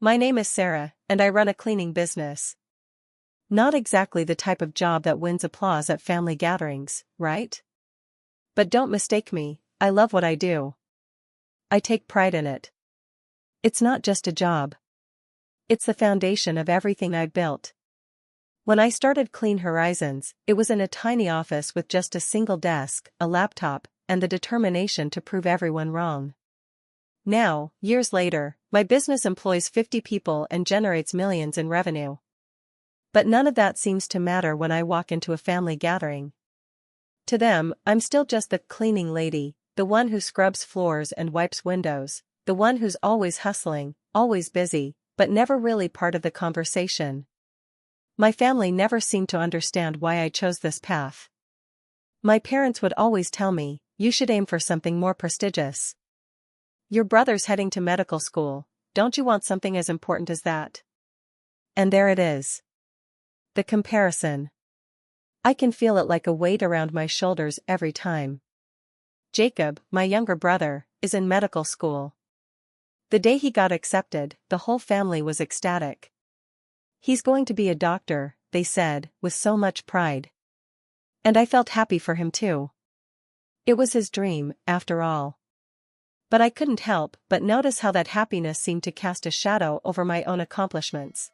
My name is Sarah, and I run a cleaning business. Not exactly the type of job that wins applause at family gatherings, right? But don't mistake me, I love what I do. I take pride in it. It's not just a job. It's the foundation of everything I've built. When I started Clean Horizons, it was in a tiny office with just a single desk, a laptop, and the determination to prove everyone wrong. Now, years later, my business employs 50 people and generates millions in revenue. But none of that seems to matter when I walk into a family gathering. To them, I'm still just the cleaning lady, the one who scrubs floors and wipes windows, the one who's always hustling, always busy, but never really part of the conversation. My family never seemed to understand why I chose this path. My parents would always tell me, "You should aim for something more prestigious. Your brother's heading to medical school, don't you want something as important as that?" And there it is. The comparison. I can feel it like a weight around my shoulders every time. Jacob, my younger brother, is in medical school. The day he got accepted, the whole family was ecstatic. "He's going to be a doctor," they said, with so much pride. And I felt happy for him too. It was his dream, after all. But I couldn't help but notice how that happiness seemed to cast a shadow over my own accomplishments.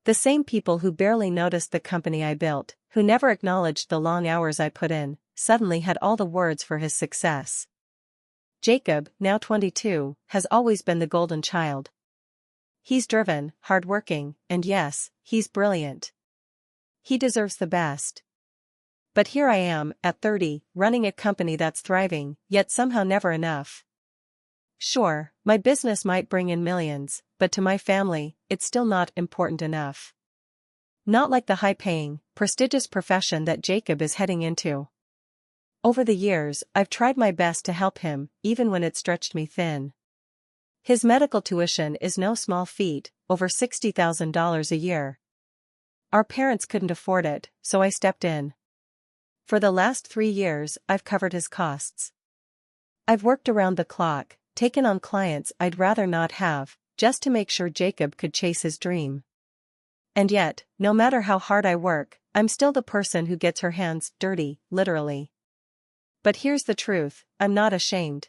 The same people who barely noticed the company I built, who never acknowledged the long hours I put in, suddenly had all the words for his success. Jacob, now 22, has always been the golden child. He's driven, hardworking, and yes, he's brilliant. He deserves the best. But here I am, at 30, running a company that's thriving, yet somehow never enough. Sure, my business might bring in millions, but to my family, it's still not important enough. Not like the high-paying, prestigious profession that Jacob is heading into. Over the years, I've tried my best to help him, even when it stretched me thin. His medical tuition is no small feat, over $60,000 a year. Our parents couldn't afford it, so I stepped in. For the last 3 years, I've covered his costs. I've worked around the clock, taken on clients I'd rather not have, just to make sure Jacob could chase his dream. And yet, no matter how hard I work, I'm still the person who gets her hands dirty, literally. But here's the truth, I'm not ashamed.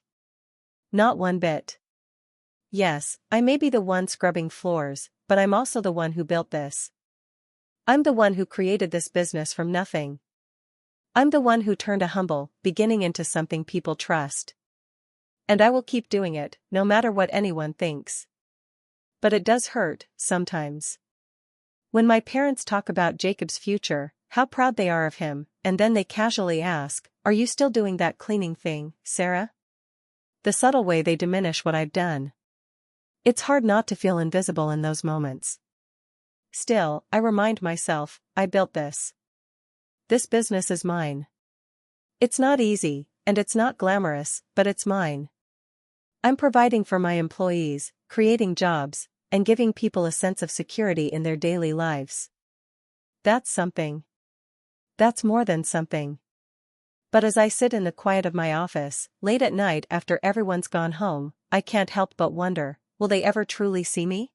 Not one bit. Yes, I may be the one scrubbing floors, but I'm also the one who built this. I'm the one who created this business from nothing. I'm the one who turned a humble beginning into something people trust. And I will keep doing it, no matter what anyone thinks. But it does hurt, sometimes. When my parents talk about Jacob's future, how proud they are of him, and then they casually ask, "Are you still doing that cleaning thing, Sarah?" The subtle way they diminish what I've done. It's hard not to feel invisible in those moments. Still, I remind myself, I built this. This business is mine. It's not easy, and it's not glamorous, but it's mine. I'm providing for my employees, creating jobs, and giving people a sense of security in their daily lives. That's something. That's more than something. But as I sit in the quiet of my office, late at night after everyone's gone home, I can't help but wonder, will they ever truly see me?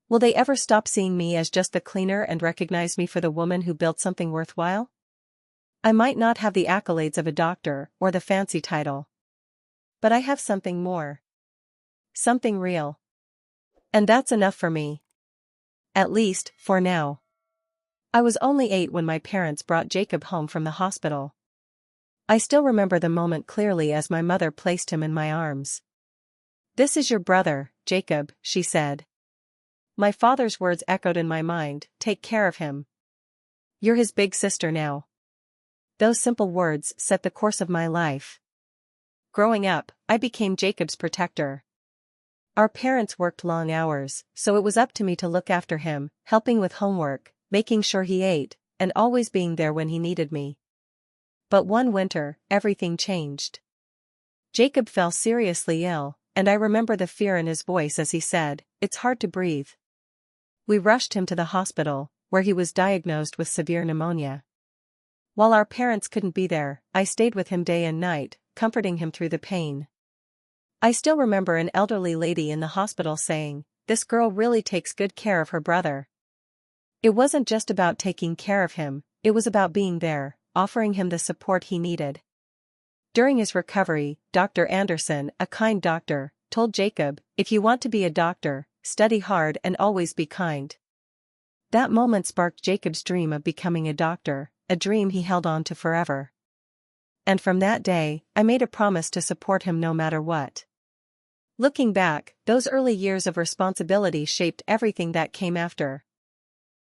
Will they ever stop seeing me as just the cleaner and recognize me for the woman who built something worthwhile? I might not have the accolades of a doctor or the fancy title. But I have something more. Something real. And that's enough for me. At least, for now. I was only 8 when my parents brought Jacob home from the hospital. I still remember the moment clearly as my mother placed him in my arms. "This is your brother, Jacob," she said. My father's words echoed in my mind, "Take care of him. You're his big sister now." Those simple words set the course of my life. Growing up, I became Jacob's protector. Our parents worked long hours, so it was up to me to look after him, helping with homework, making sure he ate, and always being there when he needed me. But one winter, everything changed. Jacob fell seriously ill, and I remember the fear in his voice as he said, "It's hard to breathe." We rushed him to the hospital, where he was diagnosed with severe pneumonia. While our parents couldn't be there, I stayed with him day and night, comforting him through the pain. I still remember an elderly lady in the hospital saying, this girl really takes good care of her brother. It wasn't just about taking care of him, it was about being there, offering him the support he needed. During his recovery, Dr. Anderson, a kind doctor, told Jacob, "If you want to be a doctor, study hard and always be kind." That moment sparked Jacob's dream of becoming a doctor, a dream he held on to forever. And from that day, I made a promise to support him no matter what. Looking back, those early years of responsibility shaped everything that came after.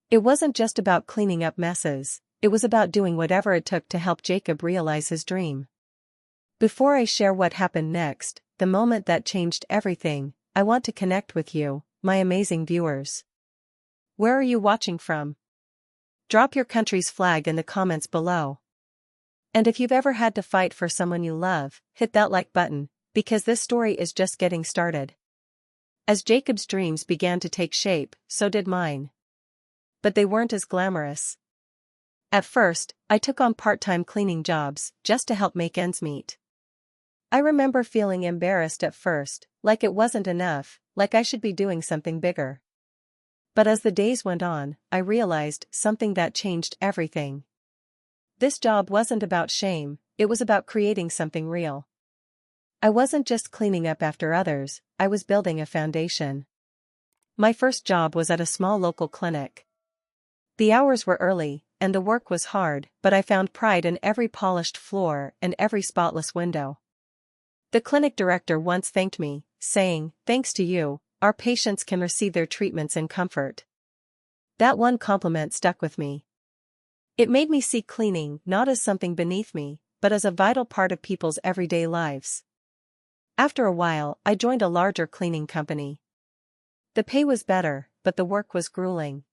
It wasn't just about cleaning up messes, it was about doing whatever it took to help Jacob realize his dream. Before I share what happened next, the moment that changed everything, I want to connect with you, my amazing viewers. Where are you watching from? Drop your country's flag in the comments below. And if you've ever had to fight for someone you love, hit that like button, because this story is just getting started. As Jacob's dreams began to take shape, so did mine. But they weren't as glamorous. At first, I took on part-time cleaning jobs, just to help make ends meet. I remember feeling embarrassed at first, like it wasn't enough, like I should be doing something bigger. But as the days went on, I realized something that changed everything. This job wasn't about shame, it was about creating something real. I wasn't just cleaning up after others, I was building a foundation. My first job was at a small local clinic. The hours were early, and the work was hard, but I found pride in every polished floor and every spotless window. The clinic director once thanked me, saying, "Thanks to you, our patients can receive their treatments in comfort." That one compliment stuck with me. It made me see cleaning not as something beneath me, but as a vital part of people's everyday lives. After a while, I joined a larger cleaning company. The pay was better, but the work was grueling.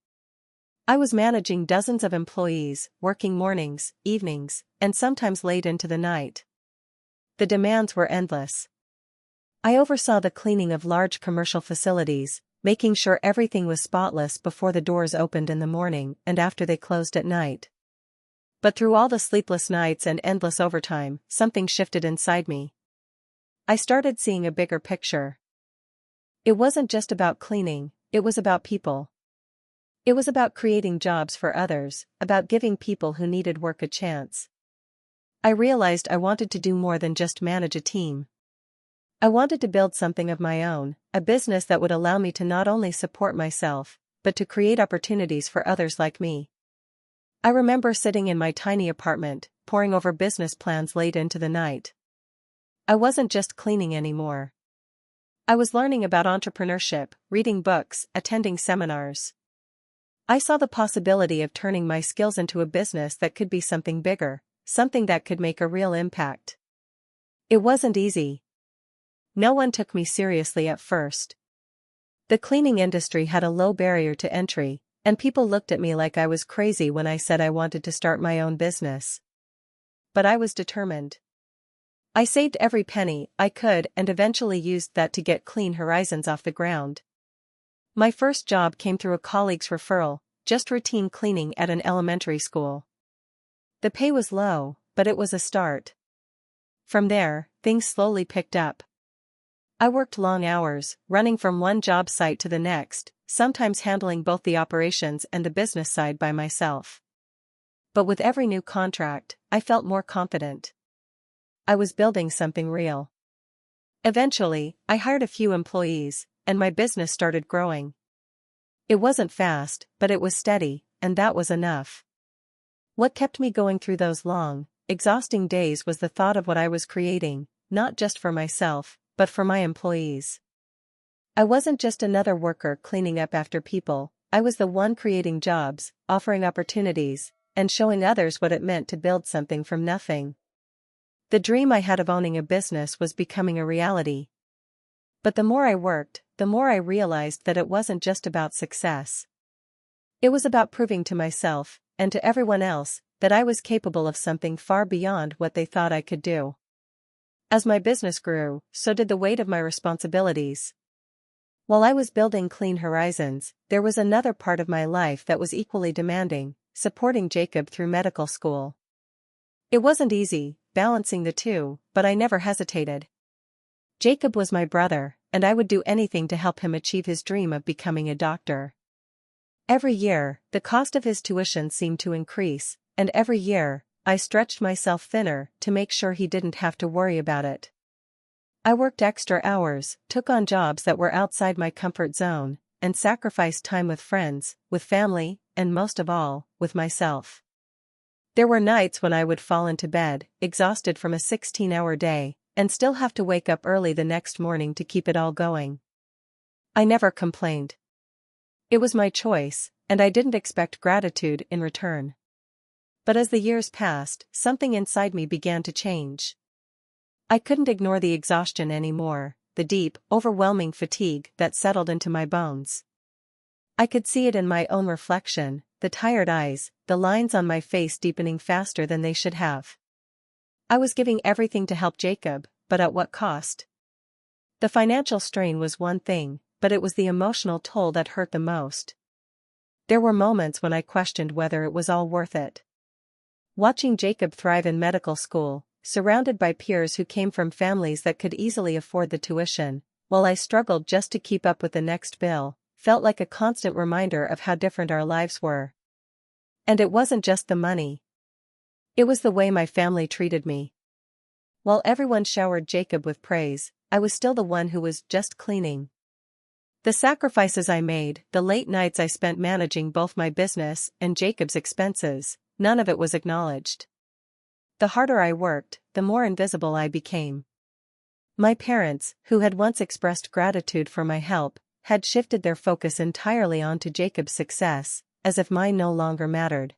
I was managing dozens of employees, working mornings, evenings, and sometimes late into the night. The demands were endless. I oversaw the cleaning of large commercial facilities, making sure everything was spotless before the doors opened in the morning and after they closed at night. But through all the sleepless nights and endless overtime, something shifted inside me. I started seeing a bigger picture. It wasn't just about cleaning, it was about people. It was about creating jobs for others, about giving people who needed work a chance. I realized I wanted to do more than just manage a team. I wanted to build something of my own, a business that would allow me to not only support myself, but to create opportunities for others like me. I remember sitting in my tiny apartment, poring over business plans late into the night. I wasn't just cleaning anymore. I was learning about entrepreneurship, reading books, attending seminars. I saw the possibility of turning my skills into a business that could be something bigger, something that could make a real impact. It wasn't easy. No one took me seriously at first. The cleaning industry had a low barrier to entry, and people looked at me like I was crazy when I said I wanted to start my own business. But I was determined. I saved every penny I could and eventually used that to get Clean Horizons off the ground. My first job came through a colleague's referral, just routine cleaning at an elementary school. The pay was low, but it was a start. From there, things slowly picked up. I worked long hours, running from one job site to the next, sometimes handling both the operations and the business side by myself. But with every new contract, I felt more confident. I was building something real. Eventually, I hired a few employees, and my business started growing. It wasn't fast, but it was steady, and that was enough. What kept me going through those long, exhausting days was the thought of what I was creating, not just for myself, but for my employees. I wasn't just another worker cleaning up after people, I was the one creating jobs, offering opportunities, and showing others what it meant to build something from nothing. The dream I had of owning a business was becoming a reality. But the more I worked, the more I realized that it wasn't just about success. It was about proving to myself, and to everyone else, that I was capable of something far beyond what they thought I could do. As my business grew, so did the weight of my responsibilities. While I was building Clean Horizons, there was another part of my life that was equally demanding, supporting Jacob through medical school. It wasn't easy, balancing the two, but I never hesitated. Jacob was my brother, and I would do anything to help him achieve his dream of becoming a doctor. Every year, the cost of his tuition seemed to increase, and every year, I stretched myself thinner to make sure he didn't have to worry about it. I worked extra hours, took on jobs that were outside my comfort zone, and sacrificed time with friends, with family, and most of all, with myself. There were nights when I would fall into bed, exhausted from a 16-hour day, and still have to wake up early the next morning to keep it all going. I never complained. It was my choice, and I didn't expect gratitude in return. But as the years passed, something inside me began to change. I couldn't ignore the exhaustion anymore, the deep, overwhelming fatigue that settled into my bones. I could see it in my own reflection, the tired eyes, the lines on my face deepening faster than they should have. I was giving everything to help Jacob, but at what cost? The financial strain was one thing, but it was the emotional toll that hurt the most. There were moments when I questioned whether it was all worth it. Watching Jacob thrive in medical school, surrounded by peers who came from families that could easily afford the tuition, while I struggled just to keep up with the next bill, felt like a constant reminder of how different our lives were. And it wasn't just the money. It was the way my family treated me. While everyone showered Jacob with praise, I was still the one who was just cleaning. The sacrifices I made, the late nights I spent managing both my business and Jacob's expenses, none of it was acknowledged. The harder I worked, the more invisible I became. My parents, who had once expressed gratitude for my help, had shifted their focus entirely onto Jacob's success, as if mine no longer mattered.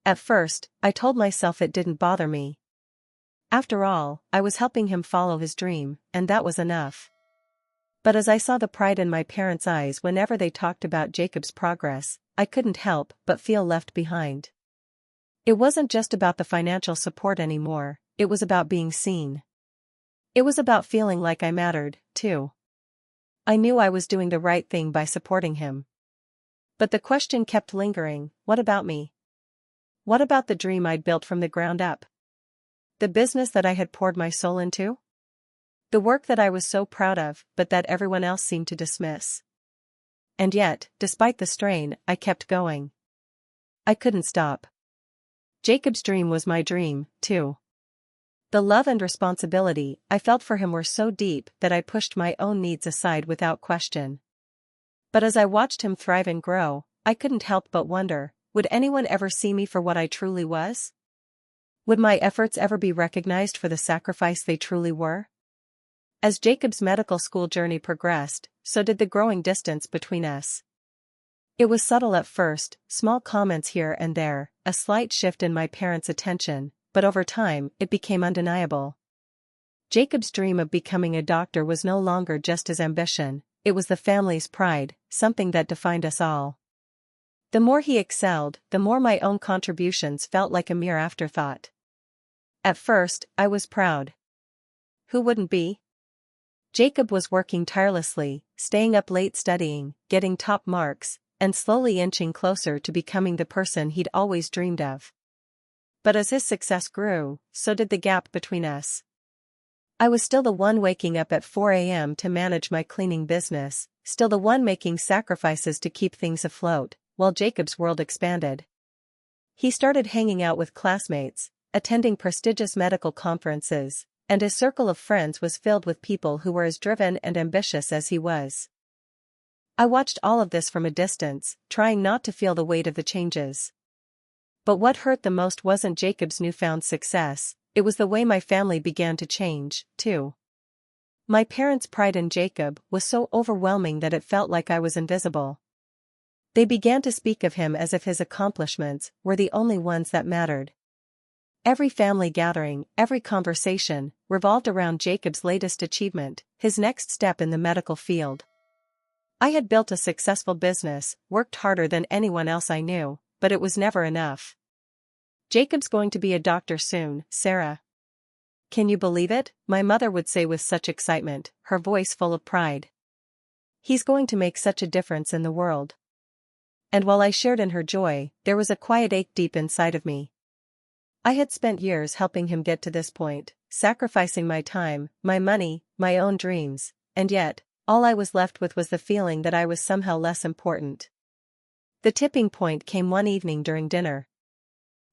At first, I told myself it didn't bother me. After all, I was helping him follow his dream, and that was enough. But as I saw the pride in my parents' eyes whenever they talked about Jacob's progress, I couldn't help but feel left behind. It wasn't just about the financial support anymore, it was about being seen. It was about feeling like I mattered, too. I knew I was doing the right thing by supporting him. But the question kept lingering, what about me? What about the dream I'd built from the ground up? The business that I had poured my soul into? The work that I was so proud of, but that everyone else seemed to dismiss. And yet, despite the strain, I kept going. I couldn't stop. Jacob's dream was my dream, too. The love and responsibility I felt for him were so deep that I pushed my own needs aside without question. But as I watched him thrive and grow, I couldn't help but wonder, would anyone ever see me for what I truly was? Would my efforts ever be recognized for the sacrifice they truly were? As Jacob's medical school journey progressed, so did the growing distance between us. It was subtle at first, small comments here and there, a slight shift in my parents' attention, but over time, it became undeniable. Jacob's dream of becoming a doctor was no longer just his ambition, it was the family's pride, something that defined us all. The more he excelled, the more my own contributions felt like a mere afterthought. At first, I was proud. Who wouldn't be? Jacob was working tirelessly, staying up late studying, getting top marks, and slowly inching closer to becoming the person he'd always dreamed of. But as his success grew, so did the gap between us. I was still the one waking up at 4 a.m. to manage my cleaning business, still the one making sacrifices to keep things afloat, while Jacob's world expanded. He started hanging out with classmates, attending prestigious medical conferences, and his circle of friends was filled with people who were as driven and ambitious as he was. I watched all of this from a distance, trying not to feel the weight of the changes. But what hurt the most wasn't Jacob's newfound success, it was the way my family began to change, too. My parents' pride in Jacob was so overwhelming that it felt like I was invisible. They began to speak of him as if his accomplishments were the only ones that mattered. Every family gathering, every conversation, revolved around Jacob's latest achievement, his next step in the medical field. I had built a successful business, worked harder than anyone else I knew, but it was never enough. Jacob's going to be a doctor soon, Sarah. Can you believe it? My mother would say with such excitement, her voice full of pride. He's going to make such a difference in the world. And while I shared in her joy, there was a quiet ache deep inside of me. I had spent years helping him get to this point, sacrificing my time, my money, my own dreams, and yet, all I was left with was the feeling that I was somehow less important. The tipping point came one evening during dinner.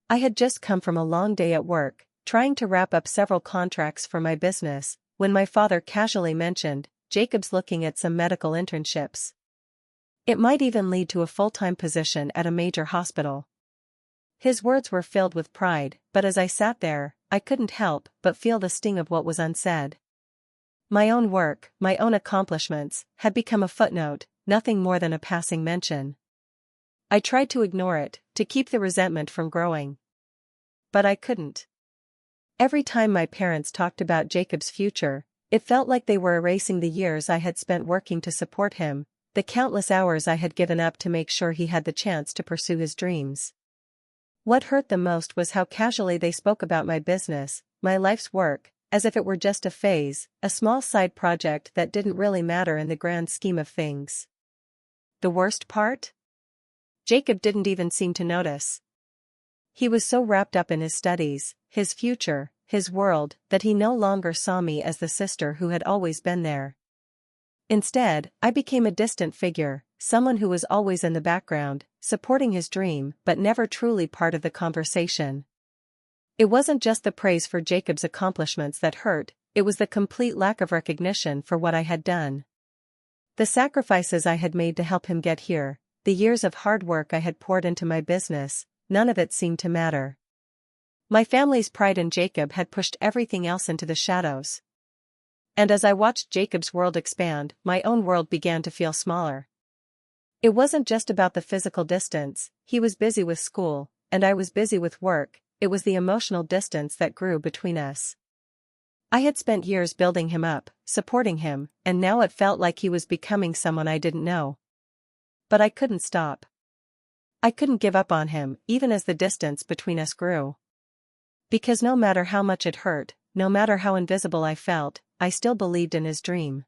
I had just come from a long day at work, trying to wrap up several contracts for my business, when my father casually mentioned, "Jacob's looking at some medical internships. It might even lead to a full-time position at a major hospital." His words were filled with pride, but as I sat there, I couldn't help but feel the sting of what was unsaid. My own work, my own accomplishments, had become a footnote, nothing more than a passing mention. I tried to ignore it, to keep the resentment from growing. But I couldn't. Every time my parents talked about Jacob's future, it felt like they were erasing the years I had spent working to support him, the countless hours I had given up to make sure he had the chance to pursue his dreams. What hurt the most was how casually they spoke about my business, my life's work, as if it were just a phase, a small side project that didn't really matter in the grand scheme of things. The worst part? Jacob didn't even seem to notice. He was so wrapped up in his studies, his future, his world, that he no longer saw me as the sister who had always been there. Instead, I became a distant figure, someone who was always in the background, supporting his dream but never truly part of the conversation. It wasn't just the praise for Jacob's accomplishments that hurt, it was the complete lack of recognition for what I had done. The sacrifices I had made to help him get here, the years of hard work I had poured into my business, none of it seemed to matter. My family's pride in Jacob had pushed everything else into the shadows. And as I watched Jacob's world expand, my own world began to feel smaller. It wasn't just about the physical distance, he was busy with school, and I was busy with work, it was the emotional distance that grew between us. I had spent years building him up, supporting him, and now it felt like he was becoming someone I didn't know. But I couldn't stop. I couldn't give up on him, even as the distance between us grew. Because no matter how much it hurt, no matter how invisible I felt, I still believed in his dream.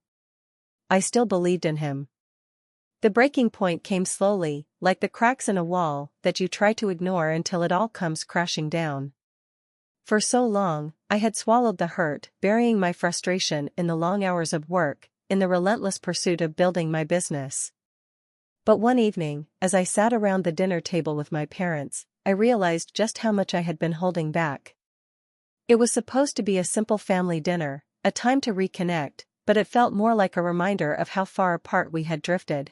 I still believed in him. The breaking point came slowly, like the cracks in a wall that you try to ignore until it all comes crashing down. For so long, I had swallowed the hurt, burying my frustration in the long hours of work, in the relentless pursuit of building my business. But one evening, as I sat around the dinner table with my parents, I realized just how much I had been holding back. It was supposed to be a simple family dinner, a time to reconnect, but it felt more like a reminder of how far apart we had drifted.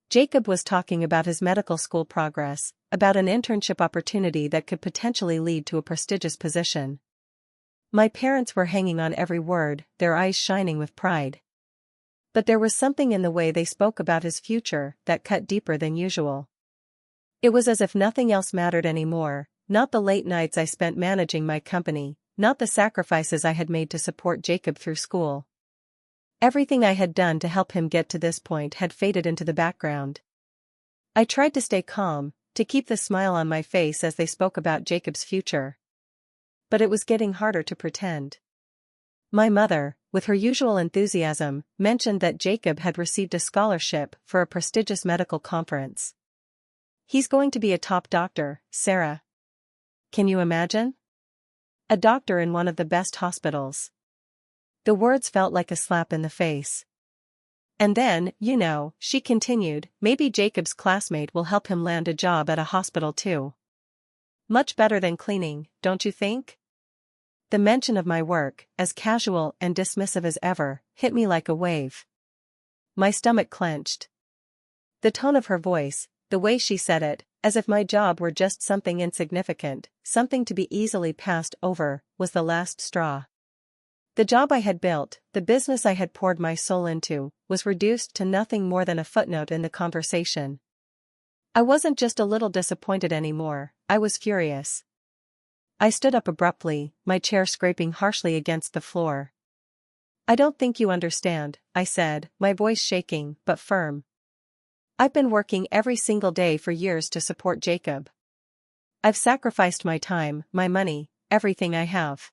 Jacob was talking about his medical school progress, about an internship opportunity that could potentially lead to a prestigious position. My parents were hanging on every word, their eyes shining with pride. But there was something in the way they spoke about his future that cut deeper than usual. It was as if nothing else mattered anymore, not the late nights I spent managing my company, not the sacrifices I had made to support Jacob through school. Everything I had done to help him get to this point had faded into the background. I tried to stay calm, to keep the smile on my face as they spoke about Jacob's future. But it was getting harder to pretend. My mother, with her usual enthusiasm, mentioned that Jacob had received a scholarship for a prestigious medical conference. "He's going to be a top doctor, Sarah. Can you imagine? A doctor in one of the best hospitals." The words felt like a slap in the face. "And then, she continued, maybe Jacob's classmate will help him land a job at a hospital too. Much better than cleaning, don't you think?" The mention of my work, as casual and dismissive as ever, hit me like a wave. My stomach clenched. The tone of her voice, the way she said it, as if my job were just something insignificant, something to be easily passed over, was the last straw. The job I had built, the business I had poured my soul into, was reduced to nothing more than a footnote in the conversation. I wasn't just a little disappointed anymore, I was furious. I stood up abruptly, my chair scraping harshly against the floor. "I don't think you understand," I said, my voice shaking but firm. "I've been working every single day for years to support Jacob. I've sacrificed my time, my money, everything I have.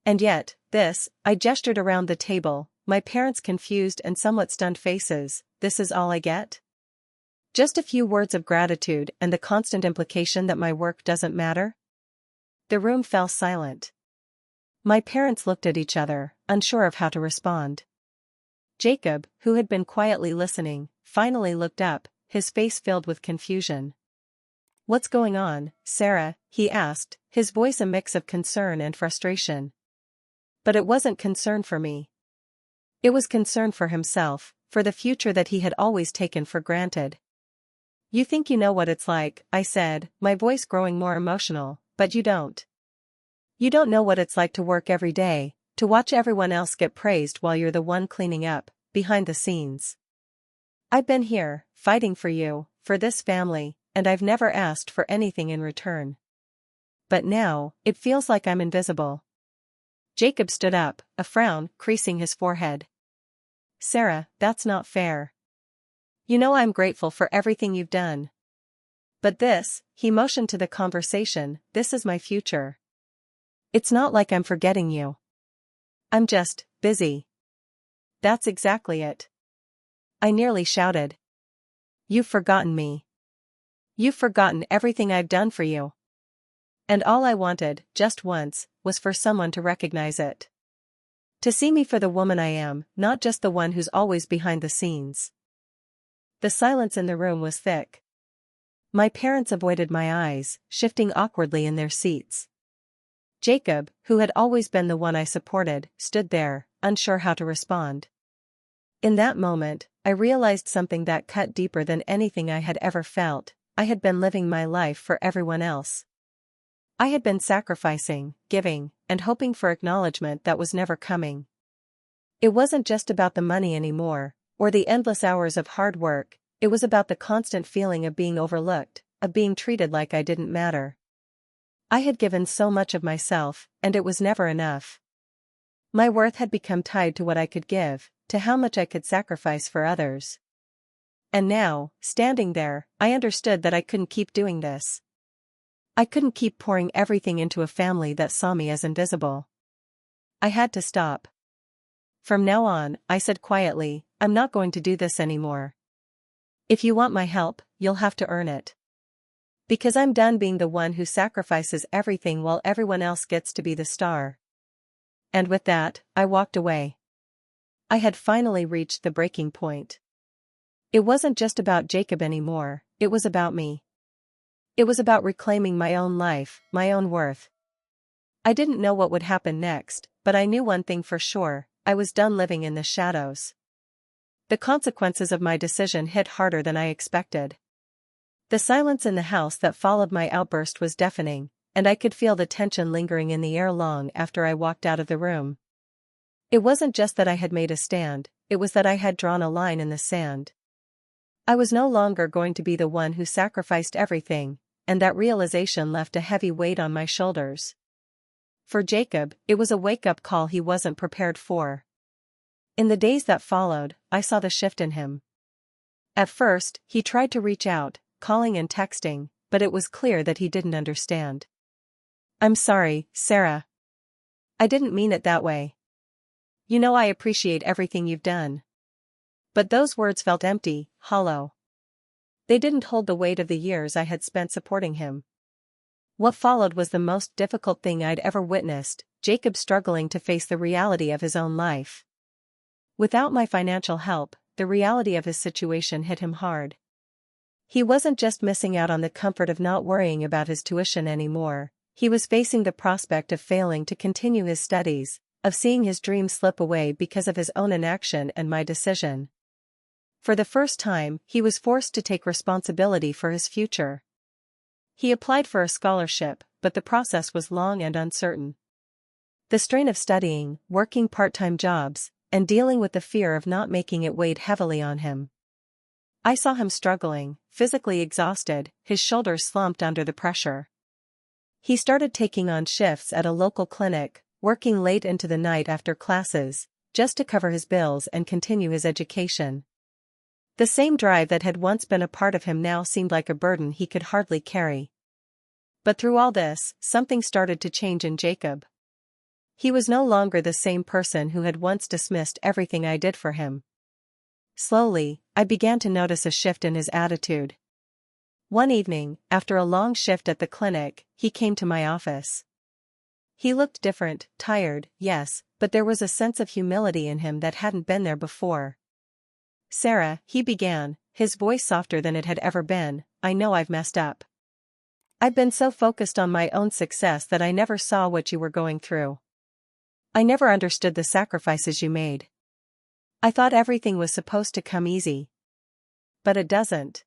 And yet, I gestured around the table, my parents' confused and somewhat stunned faces, this is all I get? Just a few words of gratitude and the constant implication that my work doesn't matter?" The room fell silent. My parents looked at each other, unsure of how to respond. Jacob, who had been quietly listening, finally looked up, his face filled with confusion. "What's going on, Sarah?" he asked, his voice a mix of concern and frustration. But it wasn't concern for me. It was concern for himself, for the future that he had always taken for granted. "You think you know what it's like," I said, my voice growing more emotional, "but you don't. You don't know what it's like to work every day, to watch everyone else get praised while you're the one cleaning up, behind the scenes. I've been here, fighting for you, for this family, and I've never asked for anything in return. But now, it feels like I'm invisible." Jacob stood up, a frown creasing his forehead. "Sarah, that's not fair. You know I'm grateful for everything you've done. But this," he motioned to the conversation, "this is my future. It's not like I'm forgetting you. I'm just busy." "That's exactly it," I nearly shouted. "You've forgotten me. You've forgotten everything I've done for you. And all I wanted, just once, was for someone to recognize it. To see me for the woman I am, not just the one who's always behind the scenes." The silence in the room was thick. My parents avoided my eyes, shifting awkwardly in their seats. Jacob, who had always been the one I supported, stood there, unsure how to respond. In that moment, I realized something that cut deeper than anything I had ever felt. I had been living my life for everyone else. I had been sacrificing, giving, and hoping for acknowledgement that was never coming. It wasn't just about the money anymore, or the endless hours of hard work. It was about the constant feeling of being overlooked, of being treated like I didn't matter. I had given so much of myself, and it was never enough. My worth had become tied to what I could give, to how much I could sacrifice for others. And now, standing there, I understood that I couldn't keep doing this. I couldn't keep pouring everything into a family that saw me as invisible. I had to stop. "From now on," I said quietly, "I'm not going to do this anymore. If you want my help, you'll have to earn it. Because I'm done being the one who sacrifices everything while everyone else gets to be the star." And with that, I walked away. I had finally reached the breaking point. It wasn't just about Jacob anymore, it was about me. It was about reclaiming my own life, my own worth. I didn't know what would happen next, but I knew one thing for sure: I was done living in the shadows. The consequences of my decision hit harder than I expected. The silence in the house that followed my outburst was deafening, and I could feel the tension lingering in the air long after I walked out of the room. It wasn't just that I had made a stand, it was that I had drawn a line in the sand. I was no longer going to be the one who sacrificed everything, and that realization left a heavy weight on my shoulders. For Jacob, it was a wake-up call he wasn't prepared for. In the days that followed, I saw the shift in him. At first, he tried to reach out, calling and texting, but it was clear that he didn't understand. "I'm sorry, Sarah. I didn't mean it that way. You know I appreciate everything you've done." But those words felt empty, hollow. They didn't hold the weight of the years I had spent supporting him. What followed was the most difficult thing I'd ever witnessed: Jacob struggling to face the reality of his own life. Without my financial help, the reality of his situation hit him hard. He wasn't just missing out on the comfort of not worrying about his tuition anymore, he was facing the prospect of failing to continue his studies, of seeing his dreams slip away because of his own inaction and my decision. For the first time, he was forced to take responsibility for his future. He applied for a scholarship, but the process was long and uncertain. The strain of studying, working part-time jobs, and dealing with the fear of not making it weighed heavily on him. I saw him struggling, physically exhausted, his shoulders slumped under the pressure. He started taking on shifts at a local clinic, working late into the night after classes, just to cover his bills and continue his education. The same drive that had once been a part of him now seemed like a burden he could hardly carry. But through all this, something started to change in Jacob. He was no longer the same person who had once dismissed everything I did for him. Slowly, I began to notice a shift in his attitude. One evening, after a long shift at the clinic, he came to my office. He looked different, tired, yes, but there was a sense of humility in him that hadn't been there before. "Sarah," he began, his voice softer than it had ever been, "I know I've messed up. I've been so focused on my own success that I never saw what you were going through. I never understood the sacrifices you made. I thought everything was supposed to come easy. But it doesn't.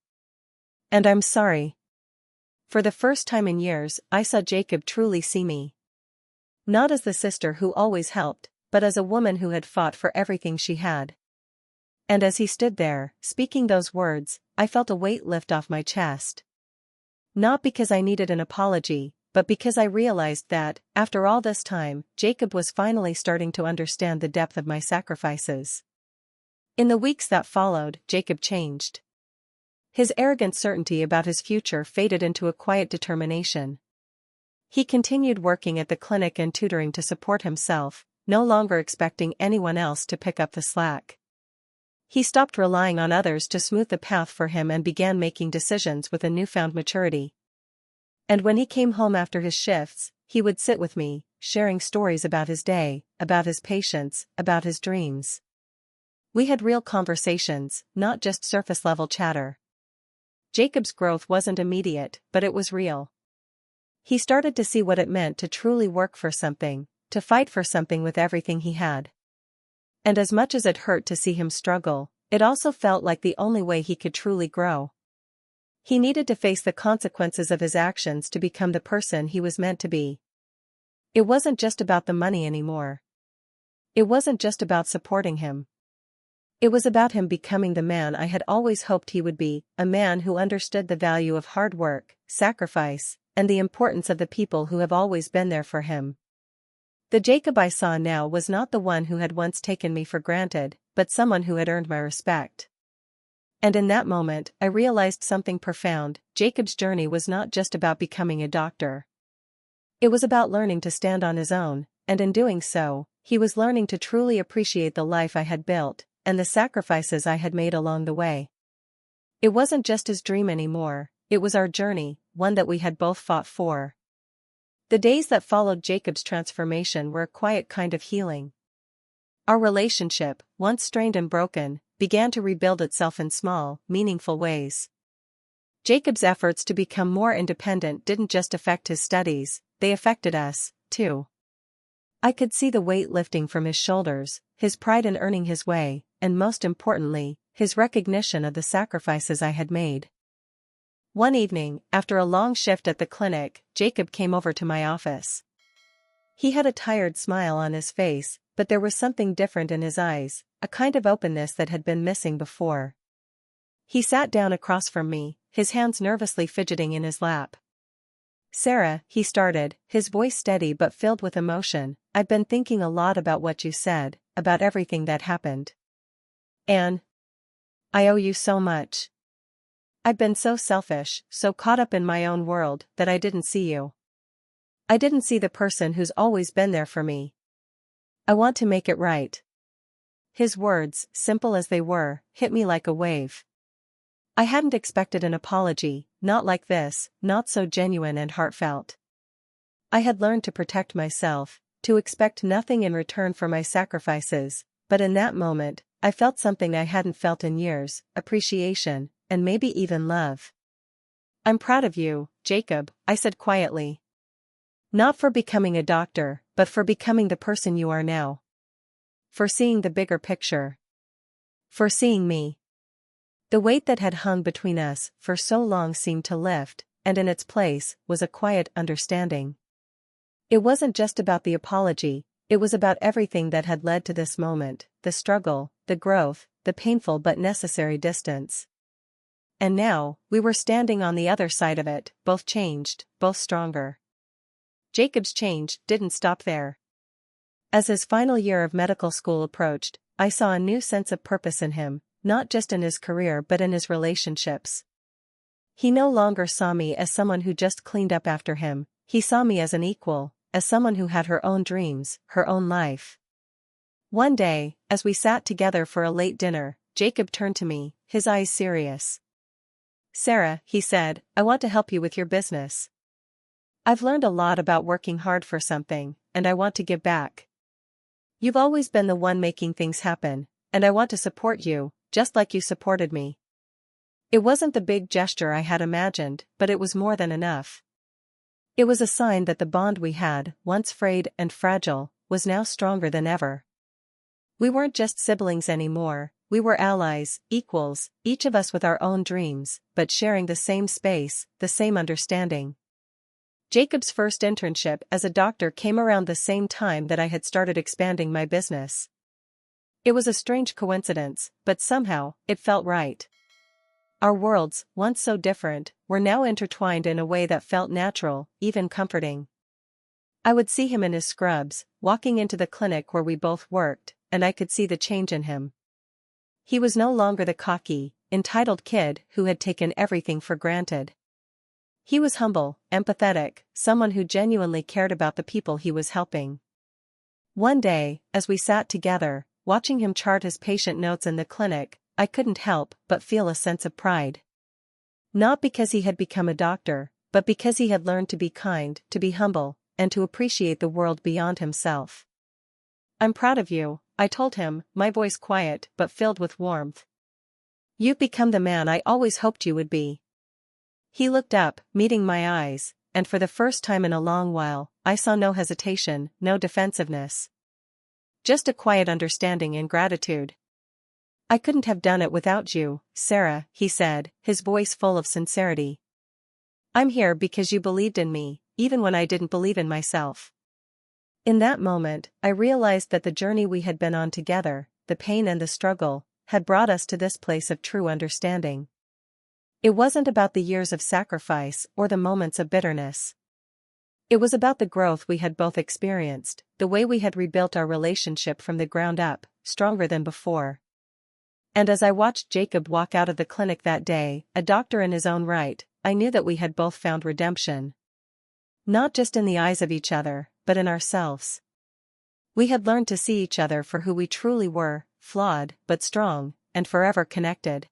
And I'm sorry." For the first time in years, I saw Jacob truly see me. Not as the sister who always helped, but as a woman who had fought for everything she had. And as he stood there, speaking those words, I felt a weight lift off my chest. Not because I needed an apology, but because I realized that, after all this time, Jacob was finally starting to understand the depth of my sacrifices. In the weeks that followed, Jacob changed. His arrogant certainty about his future faded into a quiet determination. He continued working at the clinic and tutoring to support himself, no longer expecting anyone else to pick up the slack. He stopped relying on others to smooth the path for him and began making decisions with a newfound maturity. And when he came home after his shifts, he would sit with me, sharing stories about his day, about his patients, about his dreams. We had real conversations, not just surface-level chatter. Jacob's growth wasn't immediate, but it was real. He started to see what it meant to truly work for something, to fight for something with everything he had. And as much as it hurt to see him struggle, it also felt like the only way he could truly grow. He needed to face the consequences of his actions to become the person he was meant to be. It wasn't just about the money anymore. It wasn't just about supporting him. It was about him becoming the man I had always hoped he would be, a man who understood the value of hard work, sacrifice, and the importance of the people who have always been there for him. The Jacob I saw now was not the one who had once taken me for granted, but someone who had earned my respect. And in that moment, I realized something profound. Jacob's journey was not just about becoming a doctor. It was about learning to stand on his own, and in doing so, he was learning to truly appreciate the life I had built, and the sacrifices I had made along the way. It wasn't just his dream anymore, it was our journey, one that we had both fought for. The days that followed Jacob's transformation were a quiet kind of healing. Our relationship, once strained and broken, began to rebuild itself in small, meaningful ways. Jacob's efforts to become more independent didn't just affect his studies, they affected us, too. I could see the weight lifting from his shoulders, his pride in earning his way, and most importantly, his recognition of the sacrifices I had made. One evening, after a long shift at the clinic, Jacob came over to my office. He had a tired smile on his face, but there was something different in his eyes, a kind of openness that had been missing before. He sat down across from me, his hands nervously fidgeting in his lap. "Sarah," he started, his voice steady but filled with emotion, "I've been thinking a lot about what you said, about everything that happened. And I owe you so much. I've been so selfish, so caught up in my own world, that I didn't see you. I didn't see the person who's always been there for me. I want to make it right." His words, simple as they were, hit me like a wave. I hadn't expected an apology, not like this, not so genuine and heartfelt. I had learned to protect myself, to expect nothing in return for my sacrifices, but in that moment, I felt something I hadn't felt in years, appreciation, and maybe even love. "I'm proud of you, Jacob," I said quietly. "Not for becoming a doctor, but for becoming the person you are now. For seeing the bigger picture. For seeing me." The weight that had hung between us for so long seemed to lift, and in its place was a quiet understanding. It wasn't just about the apology, it was about everything that had led to this moment, the struggle, the growth, the painful but necessary distance. And now, we were standing on the other side of it, both changed, both stronger. Jacob's change didn't stop there. As his final year of medical school approached, I saw a new sense of purpose in him, not just in his career but in his relationships. He no longer saw me as someone who just cleaned up after him, he saw me as an equal, as someone who had her own dreams, her own life. One day, as we sat together for a late dinner, Jacob turned to me, his eyes serious. "Sarah," he said, "I want to help you with your business. I've learned a lot about working hard for something, and I want to give back. You've always been the one making things happen, and I want to support you, just like you supported me." It wasn't the big gesture I had imagined, but it was more than enough. It was a sign that the bond we had, once frayed and fragile, was now stronger than ever. We weren't just siblings anymore, we were allies, equals, each of us with our own dreams, but sharing the same space, the same understanding. Jacob's first internship as a doctor came around the same time that I had started expanding my business. It was a strange coincidence, but somehow, it felt right. Our worlds, once so different, were now intertwined in a way that felt natural, even comforting. I would see him in his scrubs, walking into the clinic where we both worked, and I could see the change in him. He was no longer the cocky, entitled kid who had taken everything for granted. He was humble, empathetic, someone who genuinely cared about the people he was helping. One day, as we sat together, watching him chart his patient notes in the clinic, I couldn't help but feel a sense of pride. Not because he had become a doctor, but because he had learned to be kind, to be humble, and to appreciate the world beyond himself. "I'm proud of you," I told him, my voice quiet but filled with warmth. "You've become the man I always hoped you would be." He looked up, meeting my eyes, and for the first time in a long while, I saw no hesitation, no defensiveness. Just a quiet understanding and gratitude. "I couldn't have done it without you, Sarah," he said, his voice full of sincerity. "I'm here because you believed in me, even when I didn't believe in myself." In that moment, I realized that the journey we had been on together, the pain and the struggle, had brought us to this place of true understanding. It wasn't about the years of sacrifice or the moments of bitterness. It was about the growth we had both experienced, the way we had rebuilt our relationship from the ground up, stronger than before. And as I watched Jacob walk out of the clinic that day, a doctor in his own right, I knew that we had both found redemption. Not just in the eyes of each other, but in ourselves. We had learned to see each other for who we truly were, flawed, but strong, and forever connected.